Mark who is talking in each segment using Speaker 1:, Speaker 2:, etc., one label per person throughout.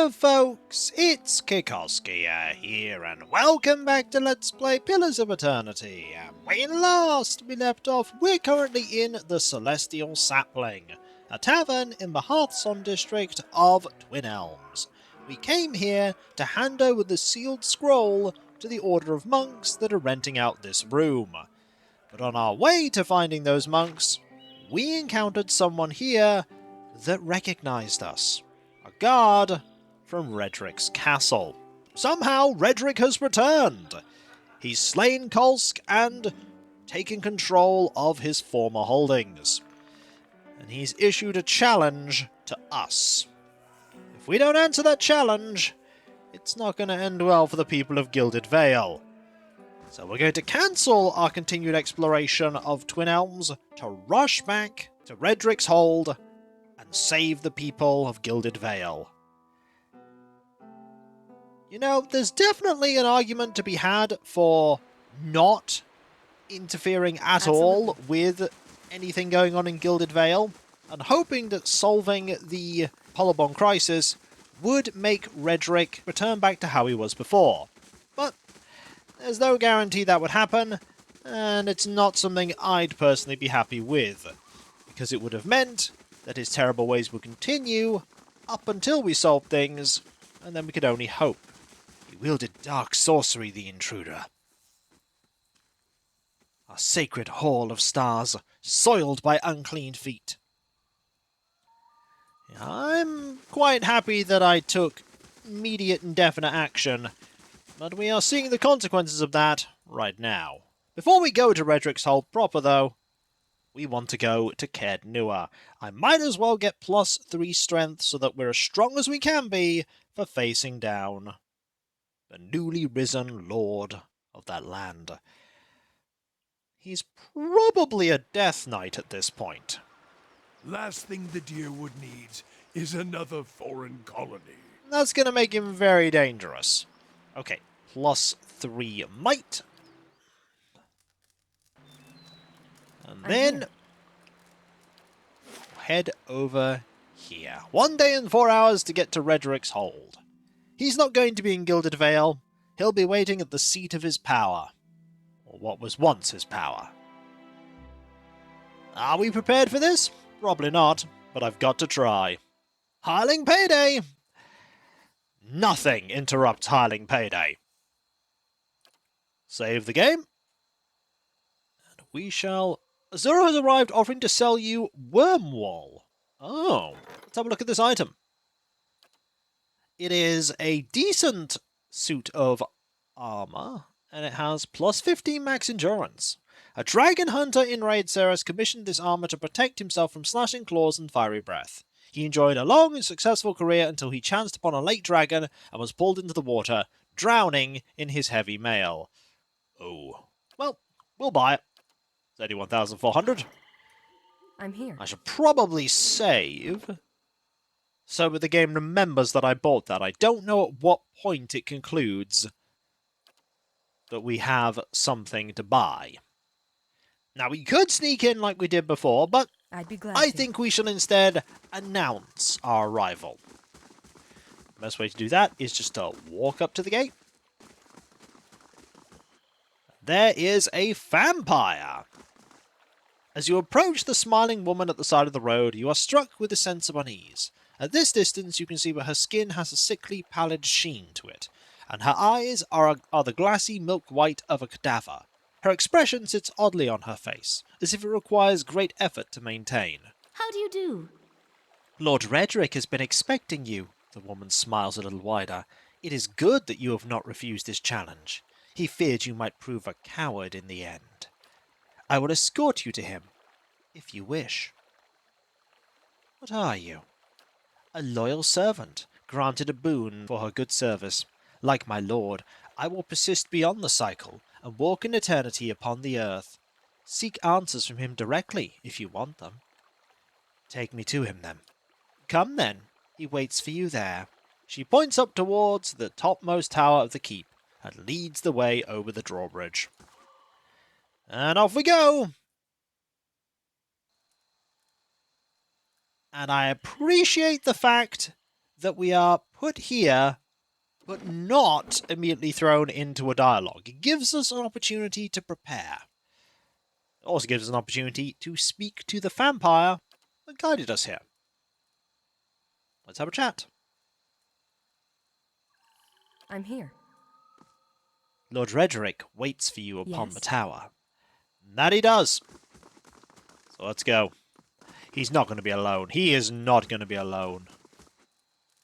Speaker 1: Hello folks, it's Kikoskia here, and welcome back to Let's Play Pillars of Eternity. And when last we left off, we're currently in the Celestial Sapling, a tavern in the Hearthstone district of Twin Elms. We came here to hand over the sealed scroll to the order of monks that are renting out this room. But on our way to finding those monks, we encountered someone here that recognized us. A guard from Raedric's castle. Somehow Raedric has returned. He's slain Kolsk and taken control of his former holdings. And he's issued a challenge to us. If we don't answer that challenge, it's not going to end well for the people of Gilded Vale. So we're going to cancel our continued exploration of Twin Elms to rush back to Raedric's hold and save the people of Gilded Vale. You know, there's definitely an argument to be had for not interfering at all with anything going on in Gilded Vale, and hoping that solving the Polybon crisis would make Raedric return back to how he was before. But there's no guarantee that would happen, and it's not something I'd personally be happy with, because it would have meant that his terrible ways would continue up until we solved things, and then we could only hope. He wielded dark sorcery, the intruder. Our sacred hall of stars, soiled by unclean feet. I'm quite happy that I took immediate and definite action, but we are seeing the consequences of that right now. Before we go to Raedric's hold proper, though, we want to go to Caird Nua. I might as well get +3 strength so that we're as strong as we can be for facing down the newly risen lord of that land. He's probably a Death Knight at this point.
Speaker 2: Last thing the Deerwood needs is another foreign colony.
Speaker 1: That's going to make him very dangerous. Okay, +3 might. And then head over here. 1 day and 4 hours to get to Raedric's hold. He's not going to be in Gilded Vale. He'll be waiting at the seat of his power. Or what was once his power. Are we prepared for this? Probably not, but I've got to try. Hireling payday! Nothing interrupts hireling payday. Save the game. And we shall... Zoro has arrived offering to sell you Wormwool. Oh, let's have a look at this item. It is a decent suit of armor, and it has +15 max endurance. A dragon hunter in Raid Ceres commissioned this armor to protect himself from slashing claws and fiery breath. He enjoyed a long and successful career until he chanced upon a lake dragon and was pulled into the water, drowning in his heavy mail. Oh, well, we'll buy it. 31,400.
Speaker 3: I'm here.
Speaker 1: I should probably save so that the game remembers that I bought that. I don't know at what point it concludes that we have something to buy. Now, we could sneak in like we did before, but
Speaker 3: I'd be glad
Speaker 1: I
Speaker 3: to.
Speaker 1: think we shall instead announce our arrival. The best way to do that is just to walk up to the gate. There is a vampire. As you approach the smiling woman at the side of the road, you are struck with a sense of unease. At this distance, you can see that her skin has a sickly, pallid sheen to it, and her eyes are the glassy milk white of a cadaver. Her expression sits oddly on her face, as if it requires great effort to maintain.
Speaker 3: How do you do?
Speaker 1: Lord Raedric has been expecting you. The woman smiles a little wider. It is good that you have not refused his challenge. He feared you might prove a coward in the end. I will escort you to him, if you wish. What are you? A loyal servant, granted a boon for her good service. Like my lord, I will persist beyond the cycle, and walk in eternity upon the earth. Seek answers from him directly, if you want them. Take me to him, then. Come, then. He waits for you there. She points up towards the topmost tower of the keep, and leads the way over the drawbridge. And off we go! And I appreciate the fact that we are put here, but not immediately thrown into a dialogue. It gives us an opportunity to prepare. It also gives us an opportunity to speak to the vampire that guided us here. Let's have a chat.
Speaker 3: I'm here.
Speaker 1: Lord Raedric waits for you upon the
Speaker 3: Yes.
Speaker 1: tower. And that he does. So let's go. He's not going to be alone. He is not going to be alone.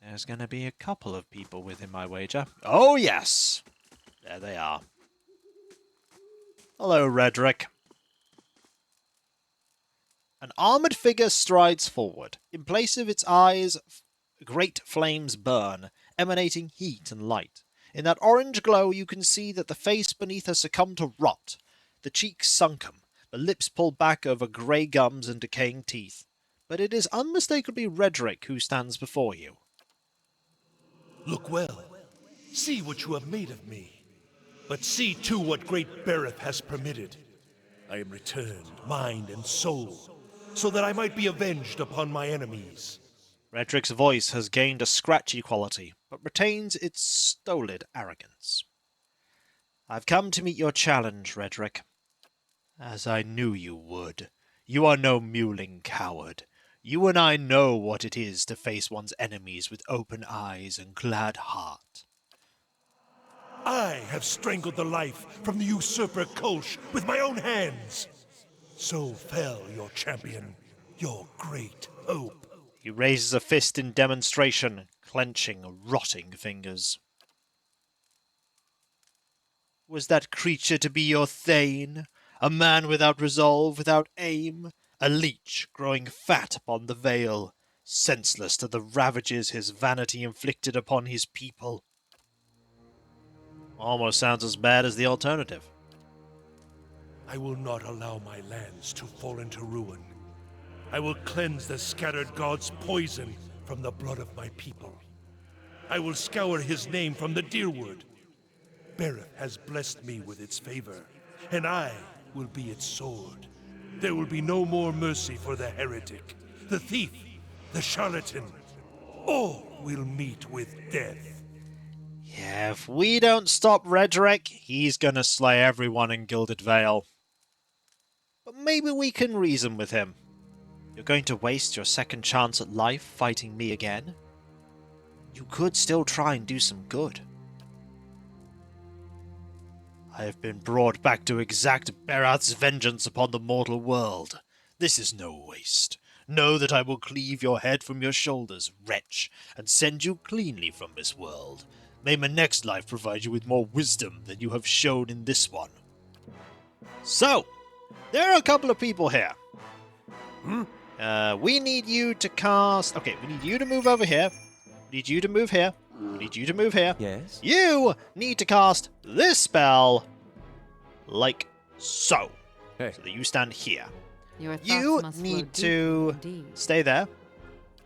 Speaker 1: There's going to be a couple of people with him, I wager. Oh, yes! There they are. Hello, Raedric. An armoured figure strides forward. In place of its eyes, great flames burn, emanating heat and light. In that orange glow, you can see that the face beneath has succumbed to rot, the cheeks sunken, the lips pulled back over grey gums and decaying teeth. But it is unmistakably Raedric who stands before you.
Speaker 2: Look well. See what you have made of me. But see too what great Bereth has permitted. I am returned, mind and soul, so that I might be avenged upon my enemies.
Speaker 1: Raedric's voice has gained a scratchy quality, but retains its stolid arrogance. I've come to meet your challenge, Raedric. As I knew you would. You are no mewling coward. You and I know what it is to face one's enemies with open eyes and glad heart.
Speaker 2: I have strangled the life from the usurper Kolsch with my own hands. So fell your champion, your great hope.
Speaker 1: He raises a fist in demonstration, clenching rotting fingers. Was that creature to be your Thane? A man without resolve, without aim? A leech growing fat upon the Vale, senseless to the ravages his vanity inflicted upon his people? Almost sounds as bad as the alternative.
Speaker 2: I will not allow my lands to fall into ruin. I will cleanse the scattered god's poison from the blood of my people. I will scour his name from the Deerwood. Bereth has blessed me with its favor, and I will be its sword. There will be no more mercy for the heretic, the thief, the charlatan. All will meet with death.
Speaker 1: Yeah, if we don't stop Raedric, he's gonna slay everyone in Gilded Vale. But maybe we can reason with him. You're going to waste your second chance at life fighting me again? You could still try and do some good. I have been brought back to exact Berath's vengeance upon the mortal world. This is no waste. Know that I will cleave your head from your shoulders, wretch, and send you cleanly from this world. May my next life provide you with more wisdom than you have shown in this one. So, there are a couple of people here. We need you to cast... Okay, we need you to move over here. We need you to move here. We need you to move here.
Speaker 4: Yes?
Speaker 1: You need to cast this spell like so.
Speaker 4: Hey.
Speaker 1: So that you stand here.
Speaker 3: Your thoughts
Speaker 1: You
Speaker 3: must
Speaker 1: need
Speaker 3: flow
Speaker 1: to
Speaker 3: deep indeed.
Speaker 1: stay there.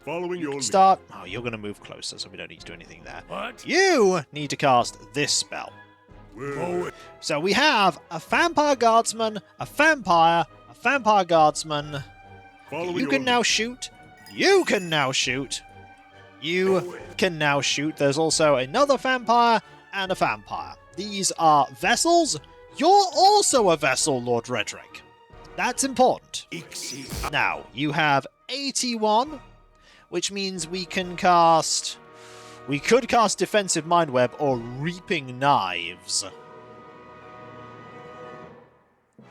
Speaker 2: Following your lead.
Speaker 1: Start... Oh, you're going to move closer, so we don't need to do anything there.
Speaker 2: What?
Speaker 1: You need to cast this spell.
Speaker 2: Forward.
Speaker 1: So we have a vampire guardsman, a vampire guardsman.
Speaker 2: Following
Speaker 1: You
Speaker 2: your
Speaker 1: can
Speaker 2: lead.
Speaker 1: now shoot. You can now shoot. You can now shoot. There's also another vampire and a vampire. These are vessels. You're also a vessel, Lord Raedric. That's important.
Speaker 2: Ixi.
Speaker 1: Now, you have 81, which means we can cast... We could cast Defensive Mind Web or Reaping Knives.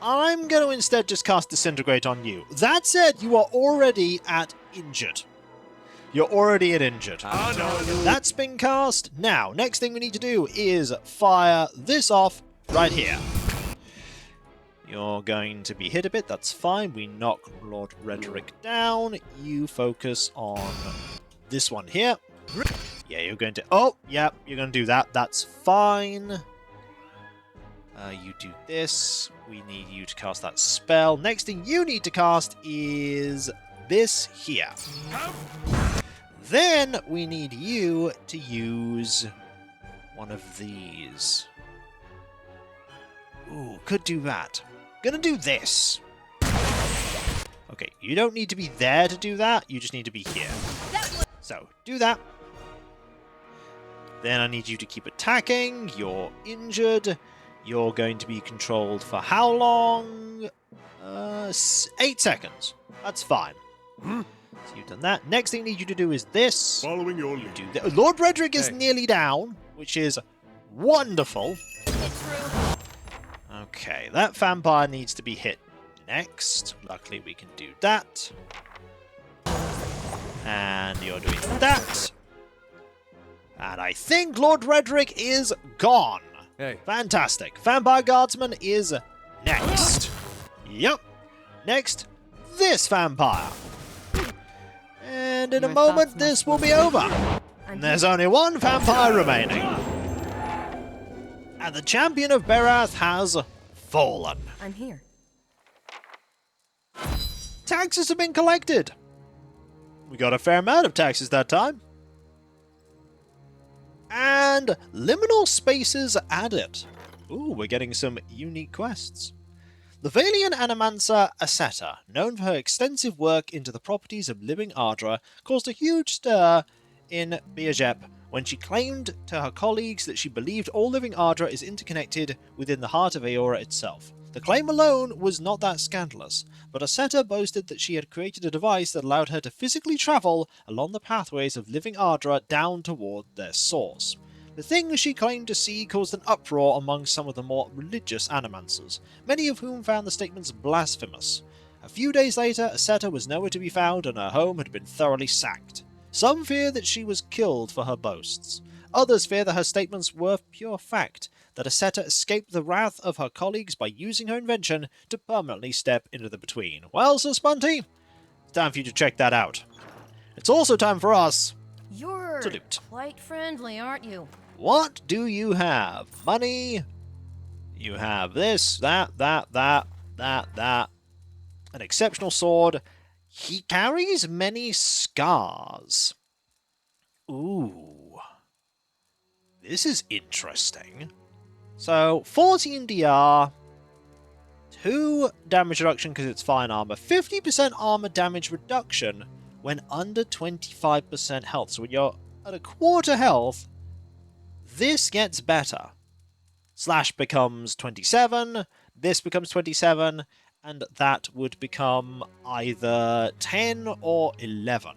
Speaker 1: I'm going to instead just cast Disintegrate on you. That said, you are already at injured. You're already at injured.
Speaker 2: Ah, no.
Speaker 1: That's been cast. Now, next thing we need to do is fire this off right here. You're going to be hit a bit, that's fine. We knock Lord Raedric down. You focus on this one here. Yeah, you're going to... Oh, yeah, you're going to do that. That's fine. You do this. We need you to cast that spell. Next thing you need to cast is this here. Then we need you to use one of these. Ooh, could do that. Gonna do this. Okay, you don't need to be there to do that. You just need to be here. So, do that. Then I need you to keep attacking. You're injured. You're going to be controlled for how long? 8 seconds. That's fine. So you've done that. Next thing I need you to do is this.
Speaker 2: Following your lead.
Speaker 1: Lord Raedric is
Speaker 2: Hey.
Speaker 1: nearly down, which is wonderful. Okay, that vampire needs to be hit next. Luckily we can do that. And you're doing that. And I think Lord Raedric is gone.
Speaker 2: Hey.
Speaker 1: Fantastic. Vampire Guardsman is next. Yep. Next, this vampire. And in a
Speaker 3: Your
Speaker 1: moment,
Speaker 3: thoughts
Speaker 1: this
Speaker 3: must
Speaker 1: will
Speaker 3: be
Speaker 1: be over.
Speaker 3: I'm
Speaker 1: And there's only one vampire remaining. And the champion of Berath has fallen.
Speaker 3: I'm here.
Speaker 1: Taxes have been collected. We got a fair amount of taxes that time. And liminal spaces added. Ooh, we're getting some unique quests. The Valian animancer Aseta, known for her extensive work into the properties of living Ardra, caused a huge stir in Biajep when she claimed to her colleagues that she believed all living Ardra is interconnected within the heart of Aora itself. The claim alone was not that scandalous, but Aseta boasted that she had created a device that allowed her to physically travel along the pathways of living Ardra down toward their source. The things she claimed to see caused an uproar among some of the more religious animancers, many of whom found the statements blasphemous. A few days later, Aseta was nowhere to be found and her home had been thoroughly sacked. Some fear that she was killed for her boasts. Others fear that her statements were pure fact, that Aseta escaped the wrath of her colleagues by using her invention to permanently step into the between. Well, Sir Spunty, it's time for you to check that out. It's also time for us
Speaker 3: You're
Speaker 1: to loot.
Speaker 3: quite friendly, aren't you?
Speaker 1: What do you have? Money. You have this, that. An exceptional sword. He carries many scars. Ooh. This is interesting. So, 14 DR, 2 damage reduction because it's fine armor, 50% armor damage reduction when under 25% health. So when you're at a quarter health, this gets better. Slash becomes 27, this becomes 27, and that would become either 10 or 11.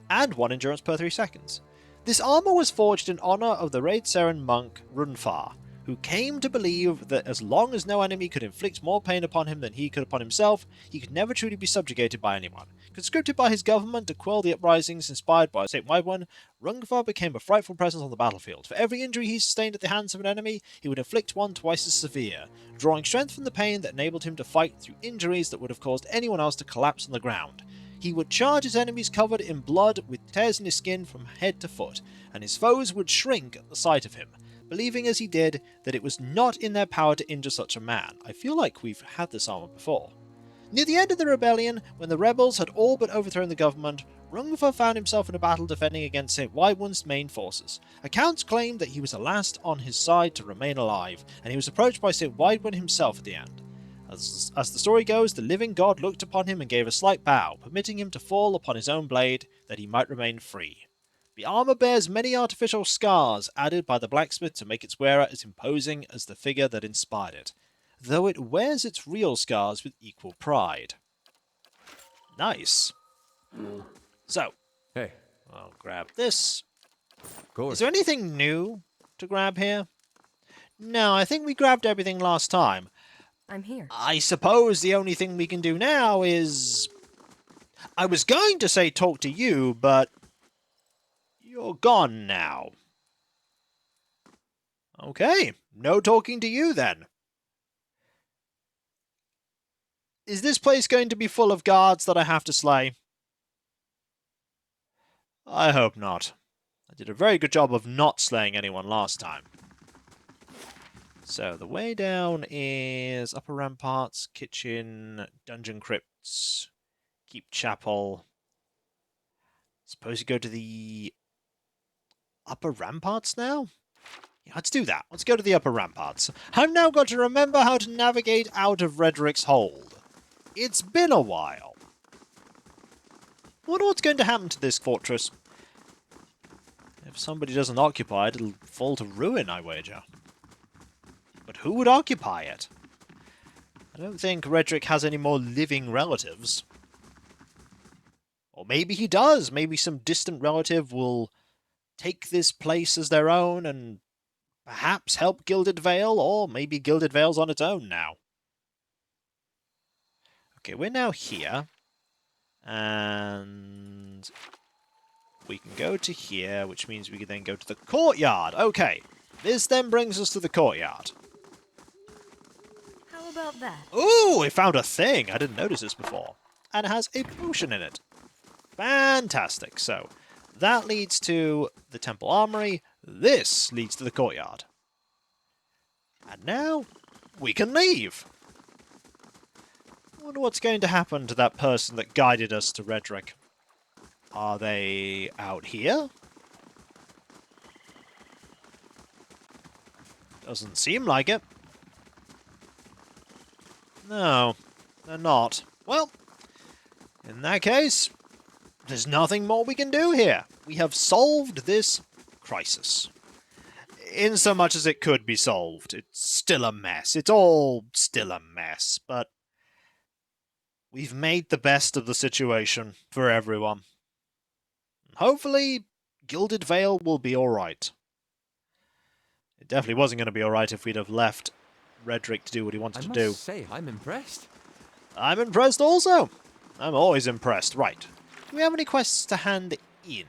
Speaker 1: And 1 endurance per 3 seconds. This armor was forged in honor of the Raedsaran monk Runfar, who came to believe that as long as no enemy could inflict more pain upon him than he could upon himself, he could never truly be subjugated by anyone. Conscripted by his government to quell the uprisings inspired by St. Wydwin, Rungvar became a frightful presence on the battlefield. For every injury he sustained at the hands of an enemy, he would inflict one twice as severe, drawing strength from the pain that enabled him to fight through injuries that would have caused anyone else to collapse on the ground. He would charge his enemies covered in blood with tears in his skin from head to foot, and his foes would shrink at the sight of him, believing as he did that it was not in their power to injure such a man. I feel like we've had this armor before. Near the end of the rebellion, when the rebels had all but overthrown the government, Rungvar found himself in a battle defending against St. Wydwin's main forces. Accounts claimed that he was the last on his side to remain alive, and he was approached by St. Wydwin himself at the end. As the story goes, the living god looked upon him and gave a slight bow, permitting him to fall upon his own blade, that he might remain free. The armor bears many artificial scars added by the blacksmith to make its wearer as imposing as the figure that inspired it, though it wears its real scars with equal pride. Nice. So,
Speaker 2: Hey,
Speaker 1: I'll grab this.
Speaker 2: of course.
Speaker 1: Is there anything new to grab here? No, I think we grabbed everything last time.
Speaker 3: I'm here.
Speaker 1: I suppose the only thing we can do now is... I was going to say talk to you, but... you're gone now. Okay, no talking to you then. Is this place going to be full of guards that I have to slay? I hope not. I did a very good job of not slaying anyone last time. So the way down is upper ramparts, kitchen, dungeon crypts, keep chapel. Suppose you go to the upper ramparts now? Yeah, let's do that. Let's go to the upper ramparts. I've now got to remember how to navigate out of Raedric's hold. It's been a while. I wonder what's going to happen to this fortress. If somebody doesn't occupy it, it'll fall to ruin, I wager. But who would occupy it? I don't think Raedric has any more living relatives. Or maybe he does. Maybe some distant relative will take this place as their own and perhaps help Gilded Vale, or maybe Gilded Vale's on its own now. Okay, we're now here. And we can go to here, which means we can then go to the courtyard. Okay, this then brings us to the courtyard.
Speaker 3: How about that?
Speaker 1: Ooh, we found a thing. I didn't notice this before. And it has a potion in it. Fantastic. So, that leads to the temple armory. This leads to the courtyard. And now, we can leave. I wonder what's going to happen to that person that guided us to Raedric. Are they out here? Doesn't seem like it. No, they're not. Well, in that case, there's nothing more we can do here. We have solved this crisis. In so much as it could be solved. It's still a mess. It's all still a mess, but we've made the best of the situation for everyone. Hopefully, Gilded Vale will be alright. It definitely wasn't going to be alright if we'd have left Raedric to do what he wanted to do.
Speaker 4: I must say, I'm impressed.
Speaker 1: I'm impressed also. I'm always impressed. Right. Do we have any quests to hand in?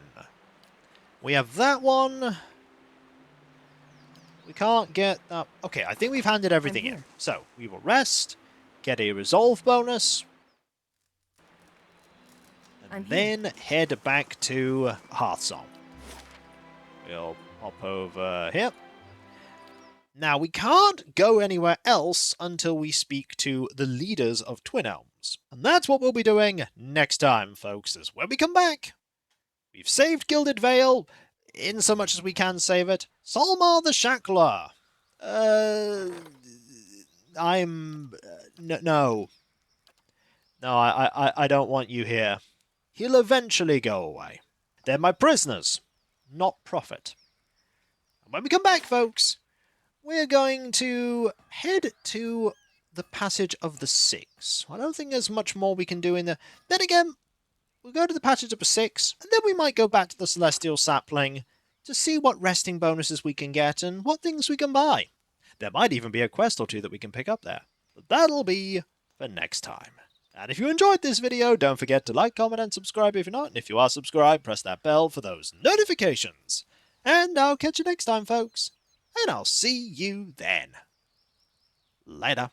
Speaker 1: We have that one. We can't get that. Okay, I think we've handed everything in. So, we will rest, get a resolve bonus, and then head back to Hearthsong. We'll hop over here. Now, we can't go anywhere else until we speak to the leaders of Twin Elms. And that's what we'll be doing next time, folks, is when we come back. We've saved Gilded Vale, in so much as we can save it. Solmar the Shackler. No. No, I don't want you here. He'll eventually go away. They're my prisoners, not profit. And when we come back, folks, we're going to head to the Passage of the Six. I don't think there's much more we can do in there. Then again, we'll go to the Passage of the Six, and then we might go back to the Celestial Sapling to see what resting bonuses we can get and what things we can buy. There might even be a quest or two that we can pick up there. But that'll be for next time. And if you enjoyed this video, don't forget to like, comment, and subscribe if you're not. And if you are subscribed, press that bell for those notifications. And I'll catch you next time, folks. And I'll see you then. Later.